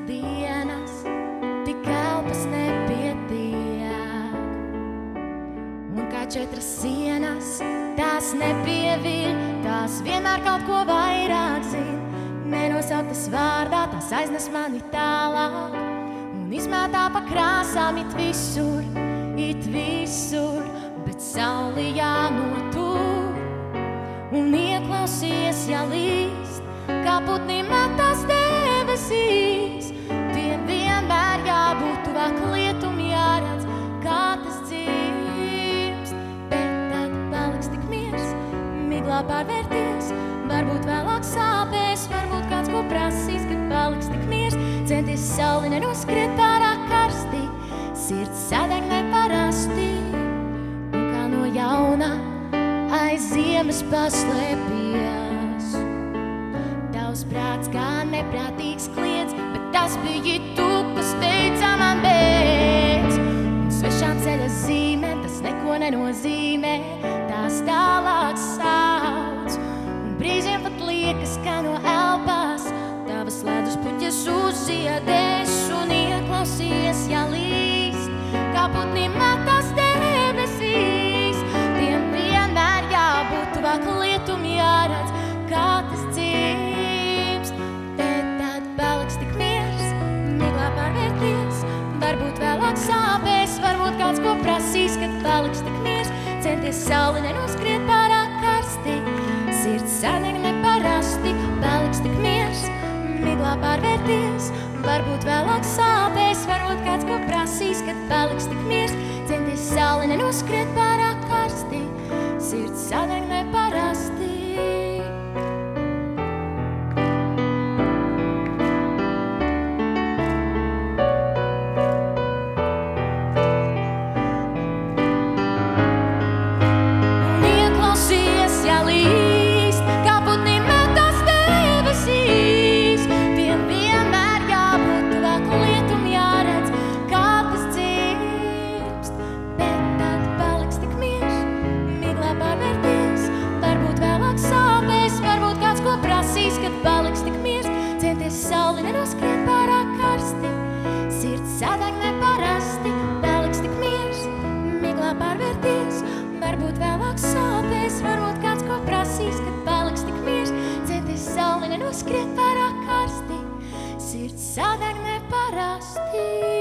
dienas, tik elpas nepietiek. Un kā 4 sienas, tās nepieviļ, tās vienmēr kaut ko vairāk zin. Nenosauktas vārdā, tās aiznes mani tālāk un izmētā pa krāsām it visur, bet sauli jānotur. Un ieklausies, ja līst, kā putni metās debesīs. Tiem vienmēr jābūt tuvāk, lietum jāredz, kā tas dzimst. Bet tad paliks tik miers, miglā pārvērties. Varbūt vēlāk sāpēs, varbūt kāds ko prasīs, kad paliks tik miers. Centies sauli nenoskriet pārāk karsti, sirds sadeg neparasti. Un kā no jauna aiz ziemas paslēpies. Tavs prāts kā neprātīgs kliedz, bet tas bija tu, kas teica man beidz. Un svešām ceļa zīmē, tas neko nenozīmē, tās tālāk sauc. Un brīžiem pat liekas, kā no elpās tavas ledus puķes uzziedēs. Un ieklausies, ja līst, kā putni metās debesīs. Tiem vienmēr jābūt tuvāk, lietum jāredz, kā tas dzimst. Bet tad paliks tik miers, miglā pārvērties. Varbūt vēlāk sāpēs, varbūt kāds ko prasīs, kad paliks tik miers. Centies sauli nenoskriet pārāk karsti, sirds sadeg neparasti. Paliks tik miers, miglā pārvērties. Varbūt vēlāk sāpēs, varbūt kāds ko prasīs, kad paliks tik miers. Centies sauli nenoskriet pārāk karsti, sirds sadeg neparasti. Un ieklausies, ja līst, kā putni metās debesīs. Tiem vienmēr jābūt tuvāk, lietum jāredz, kā tas dzimst. Bet tad paliks tik miers, miglā pārvērties. Varbūt vēlāk sāpēs, varbūt kāds ko prasīs, kad paliks tik miers. Centies sauli nenoskriet pārāk karsti, sirds sadeg neparasti. Paliks tik miers, miglā pārvērties. Varbūt vēlāk sāpēs, varbūt kāds ko prasīs, kad paliks tik miers. Centies sauli nenoskriet pārāk karsti, sirds sadeg neparasti.